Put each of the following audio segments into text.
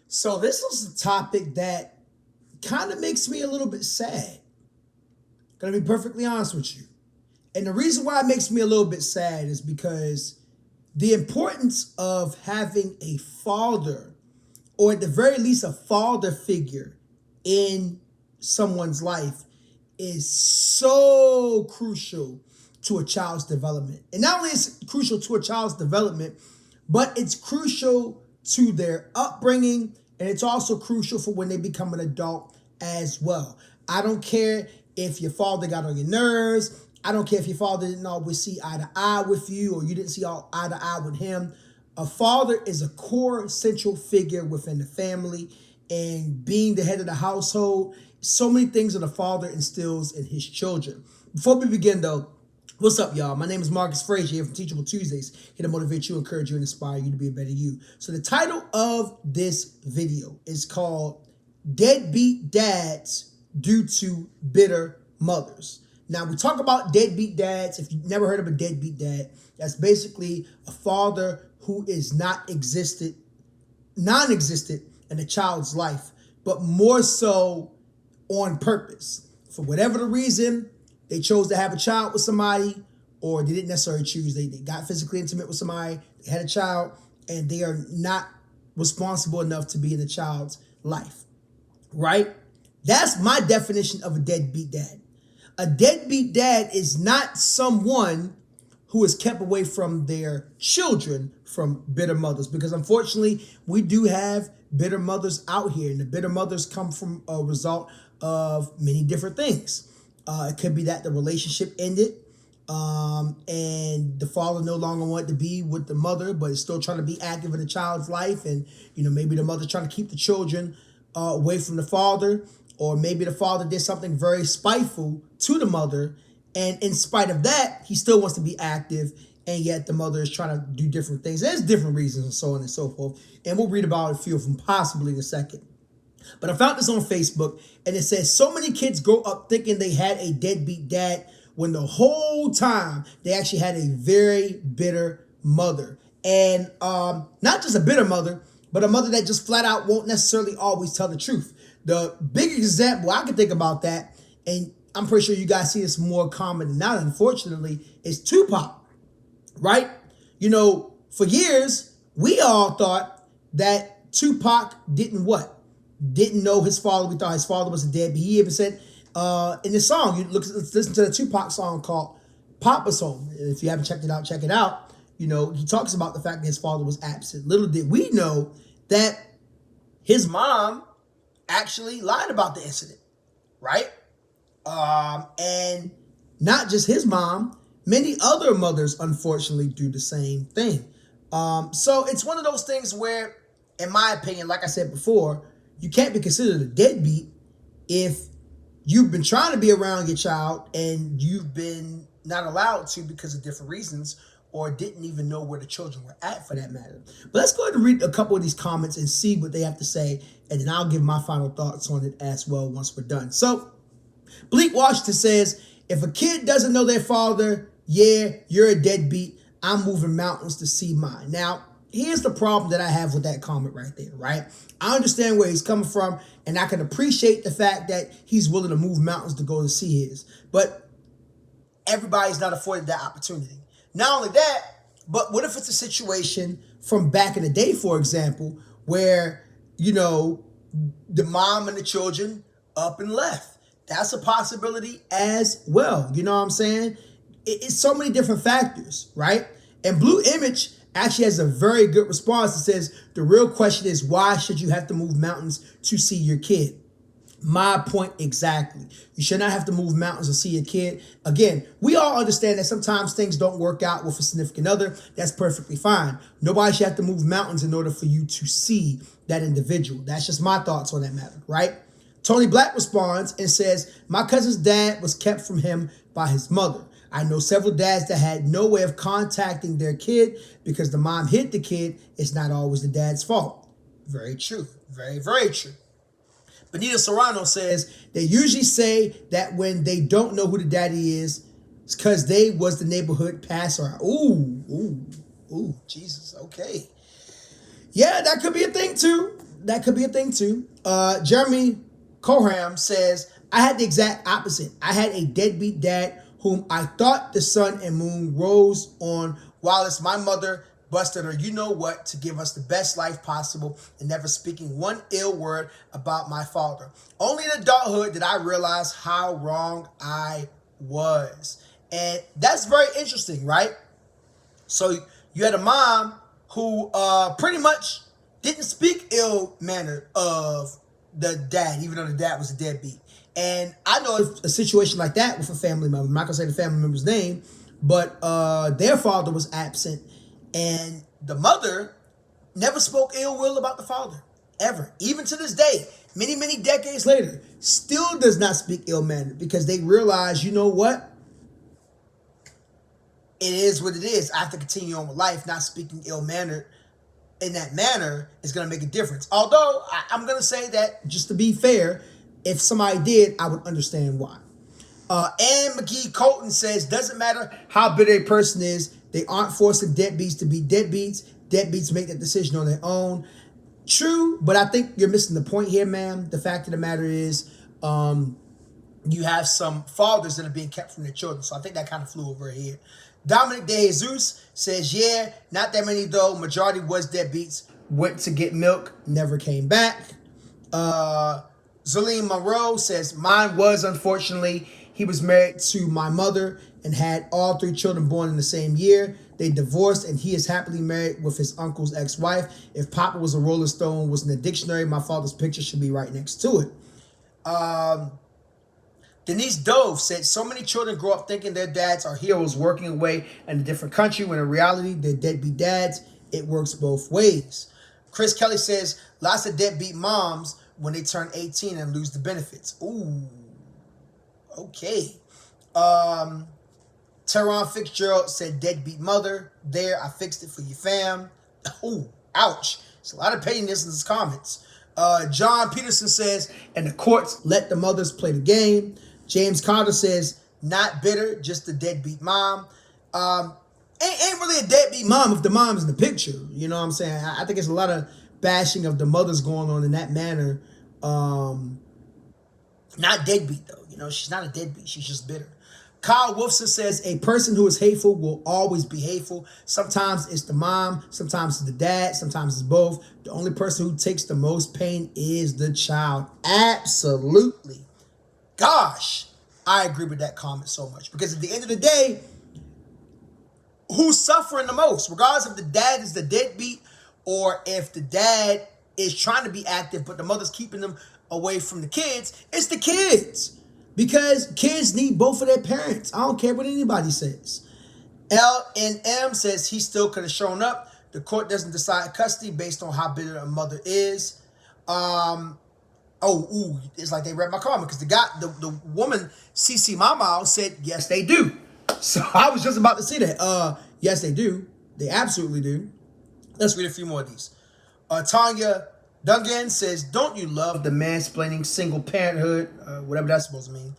So this is a topic that kind of makes me a little bit sad. Gonna be perfectly honest with you. And the reason why it makes me a little bit sad is because the importance of having a father, or at the very least a father figure in someone's life, is so crucial to a child's development. And not only is it crucial to a child's development, but it's crucial to their upbringing, and it's also crucial for when they become an adult as well. I don't care if your father got on your nerves. I don't care if your father didn't always see eye to eye with you, or you didn't see eye to eye with him. A father is a core central figure within the family, and being the head of the household, so many things that a father instills in his children. Before we begin though, what's up, y'all? My name is Marcus Frazier here from Teachable Tuesdays, here to motivate you, encourage you, and inspire you to be a better you. So the title of this video is called Deadbeat Dads Due to Bitter Mothers. Now, we talk about deadbeat dads. If you've never heard of a deadbeat dad, that's basically a father who is non-existent in a child's life, but more so on purpose. For whatever the reason, they chose to have a child with somebody, or they didn't necessarily choose. They got physically intimate with somebody, they had a child, and they are not responsible enough to be in the child's life, right? That's my definition of a deadbeat dad. A deadbeat dad is not someone who is kept away from their children from bitter mothers, because unfortunately we do have bitter mothers out here, and the bitter mothers come from a result of many different things. It could be that the relationship ended, and the father no longer wanted to be with the mother, but is still trying to be active in the child's life, and maybe the mother trying to keep the children away from the father, or maybe the father did something very spiteful to the mother, and in spite of that, he still wants to be active, and yet the mother is trying to do different things. There's different reasons, and so on and so forth, and we'll read about a few of them possibly in a second. But I found this on Facebook, and it says, so many kids grow up thinking they had a deadbeat dad when the whole time they actually had a very bitter mother. And not just a bitter mother, but a mother that just flat out won't necessarily always tell the truth. The big example I can think about that, and I'm pretty sure you guys see this more common than not, unfortunately, is Tupac, right? For years, we all thought that Tupac didn't know his father. We thought his father was a deadbeat. He even said in this song, listen to the Tupac song called Papa's Home. If you haven't checked it out, check it out. He talks about the fact that his father was absent. Little did we know that his mom actually lied about the incident, right? And not just his mom, many other mothers unfortunately do the same thing. So it's one of those things where, in my opinion, like I said before, you can't be considered a deadbeat if you've been trying to be around your child and you've been not allowed to because of different reasons, or didn't even know where the children were at for that matter. But let's go ahead and read a couple of these comments and see what they have to say, and then I'll give my final thoughts on it as well once we're done. So, Bleak Washington says, if a kid doesn't know their father, yeah, you're a deadbeat. I'm moving mountains to see mine. Now, here's the problem that I have with that comment right there, right? I understand where he's coming from, and I can appreciate the fact that he's willing to move mountains to go to see his. But everybody's not afforded that opportunity. Not only that, but what if it's a situation from back in the day, for example, where, the mom and the children up and left? That's a possibility as well. You know what I'm saying? It's so many different factors, right? And Blue Image actually has a very good response that says, the real question is, why should you have to move mountains to see your kid? My point exactly. You should not have to move mountains to see a kid. Again, we all understand that sometimes things don't work out with a significant other. That's perfectly fine. Nobody should have to move mountains in order for you to see that individual. That's just my thoughts on that matter, right? Tony Black responds and says, my cousin's dad was kept from him by his mother. I know several dads that had no way of contacting their kid because the mom hid the kid. It's not always the dad's fault. Very true. Very, very true. Benita Serrano says, they usually say that when they don't know who the daddy is, it's because they was the neighborhood passer. Ooh, Jesus, okay. Yeah, that could be a thing too. that could be a thing too. Jeremy Coham says, I had the exact opposite. I had a deadbeat dad whom I thought the sun and moon rose on, while it's my mother busted her you know what to give us the best life possible and never speaking one ill word about my father. Only in adulthood did I realize how wrong I was. And that's very interesting, right? So you had a mom who pretty much didn't speak ill manner of the dad, even though the dad was a deadbeat. And I know a situation like that with a family member. I'm not gonna say the family member's name, but their father was absent, and the mother never spoke ill will about the father ever. Even to this day, many, many decades later, still does not speak ill manner because they realize, you know what? It is what it is. I have to continue on with life. Not speaking ill manner in that manner is going to make a difference. Although I'm going to say that, just to be fair, if somebody did, I would understand why. Ann McGee Colton says, doesn't matter how bitter a person is, they aren't forcing deadbeats to be deadbeats. Deadbeats make that decision on their own. True, but I think you're missing the point here, ma'am. The fact of the matter is, you have some fathers that are being kept from their children. So I think that kind of flew over here. Dominic De Jesus says, yeah, not that many though. Majority was deadbeats. Went to get milk, never came back. Zalene Monroe says, mine was, unfortunately. He was married to my mother and had all 3 children born in the same year. They divorced and he is happily married with his uncle's ex-wife. If Papa was a Rolling Stone was in the dictionary, my father's picture should be right next to it. Denise Dove said, so many children grow up thinking their dads are heroes working away in a different country when in reality they're deadbeat dads. It works both ways. Chris Kelly says, lots of deadbeat moms when they turn 18 and lose the benefits. Ooh, okay. Teron Fitzgerald said, deadbeat mother. There, I fixed it for you, fam. Ooh, ouch. There's a lot of pettiness in his comments. John Peterson says, and the courts let the mothers play the game. James Carter says, not bitter, just a deadbeat mom. Ain't really a deadbeat mom if the mom's in the picture. You know what I'm saying? I think there's a lot of bashing of the mothers going on in that manner. Not deadbeat, though. You know, she's not a deadbeat. She's just bitter. Kyle Wolfson says, a person who is hateful will always be hateful. Sometimes it's the mom, sometimes it's the dad, sometimes it's both. The only person who takes the most pain is the child. Absolutely. Gosh, I agree with that comment so much. Because at the end of the day, who's suffering the most? Regardless if the dad is the deadbeat or if the dad is trying to be active, but the mother's keeping them away from the kids, it's the kids. Because kids need both of their parents. I don't care what anybody says. LNM says he still could have shown up. The court doesn't decide custody based on how bitter a mother is. It's like they read my comment because the woman, CC Mama, said, yes, they do. So I was just about to say that. Yes, they do. They absolutely do. Let's read a few more of these. Tanya Dungan says, don't you love the mansplaining single parenthood? Whatever that's supposed to mean.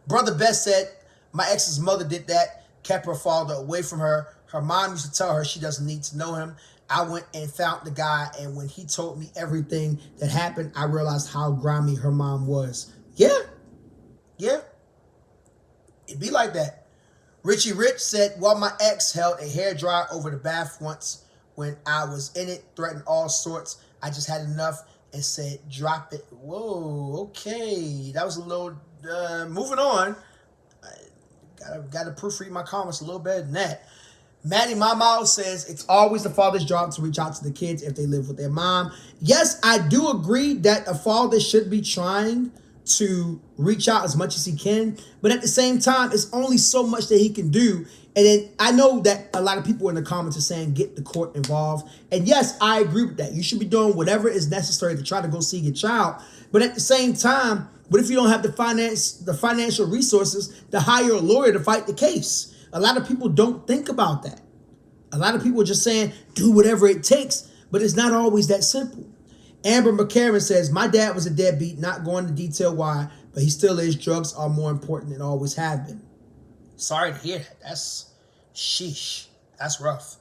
Brother Best said, my ex's mother did that, kept her father away from her. Her mom used to tell her she doesn't need to know him. I went and found the guy, and when he told me everything that happened, I realized how grimy her mom was. Yeah. It'd be like that. Richie Rich said, well, my ex held a hairdryer over the bath once when I was in it, threatened all sorts. I just had enough and said, drop it. Whoa, okay. That was a little, moving on. Got to proofread my comments a little better than that. Maddie Mama says, it's always the father's job to reach out to the kids if they live with their mom. Yes, I do agree that a father should be trying to reach out as much as he can. But at the same time, it's only so much that he can do. And then I know that a lot of people in the comments are saying get the court involved. And yes, I agree with that. You should be doing whatever is necessary to try to go see your child. But at the same time, what if you don't have the financial resources to hire a lawyer to fight the case? A lot of people don't think about that. A lot of people are just saying, do whatever it takes, but it's not always that simple. Amber McCarran says, my dad was a deadbeat, not going to detail why, but he still is. Drugs are more important than always have been. Sorry to hear that. That's sheesh. That's rough.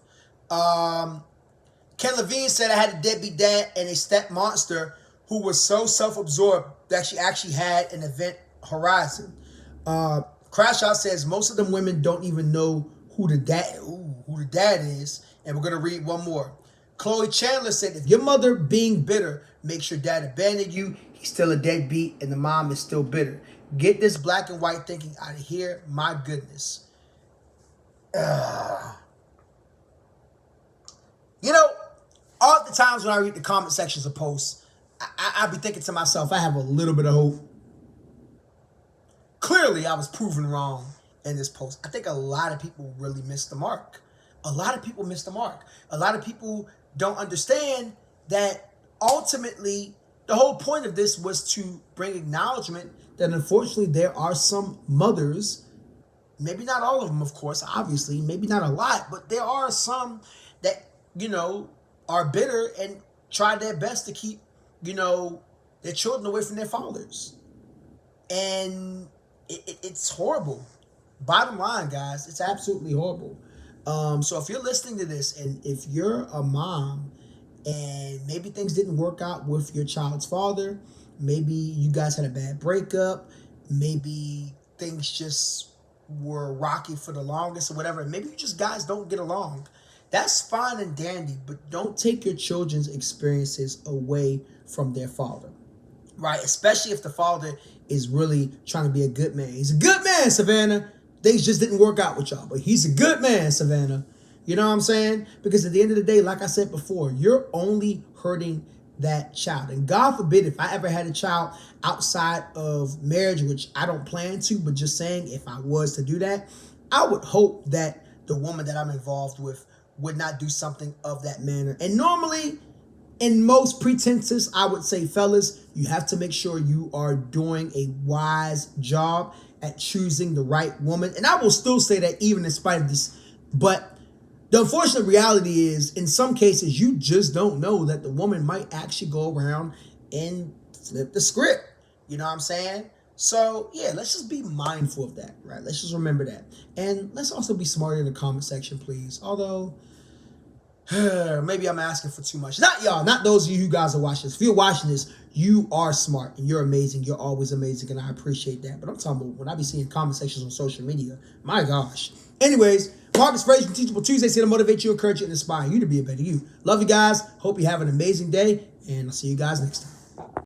Ken Levine said I had a deadbeat dad and a step monster who was so self-absorbed that she actually had an event horizon. Crash Out says most of them women don't even know who the dad is. And we're gonna read one more. Chloe Chandler said, if your mother being bitter makes your dad abandon you, he's still a deadbeat and the mom is still bitter. Get this black and white thinking out of here. My goodness. You know, all the times when I read the comment sections of posts, I be thinking to myself, I have a little bit of hope. Clearly, I was proven wrong in this post. I think a lot of people really missed the mark. A lot of people missed the mark. A lot of people don't understand that ultimately the whole point of this was to bring acknowledgement that unfortunately there are some mothers, maybe not all of them, of course, obviously, maybe not a lot, but there are some that, are bitter and try their best to keep, their children away from their fathers. And it's horrible. Bottom line, guys, it's absolutely horrible. So if you're listening to this and if you're a mom and maybe things didn't work out with your child's father, maybe you guys had a bad breakup, maybe things just were rocky for the longest or whatever, maybe you just guys don't get along, that's fine and dandy, but don't take your children's experiences away from their father, right? Especially if the father is really trying to be a good man. He's a good man, Savannah. Things just didn't work out with y'all, but he's a good man, Savannah. You know what I'm saying? Because at the end of the day, like I said before, you're only hurting that child. And God forbid if I ever had a child outside of marriage, which I don't plan to, but just saying if I was to do that, I would hope that the woman that I'm involved with would not do something of that manner. And normally, in most pretenses, I would say, fellas, you have to make sure you are doing a wise job at choosing the right woman. And I will still say that even in spite of this. But the unfortunate reality is, in some cases, you just don't know that the woman might actually go around and flip the script. You know what I'm saying? So, yeah, let's just be mindful of that, right? Let's just remember that. And let's also be smarter in the comment section, please. Although, maybe I'm asking for too much. Not y'all, not those of you who guys are watching this. If you're watching this, you are smart and you're amazing. You're always amazing, and I appreciate that. But I'm talking about when I be seeing comment sections on social media, my gosh. Anyways, Marcus Frazier from Teachable Tuesdays here to motivate you, encourage you, and inspire you to be a better you. Love you guys. Hope you have an amazing day, and I'll see you guys next time.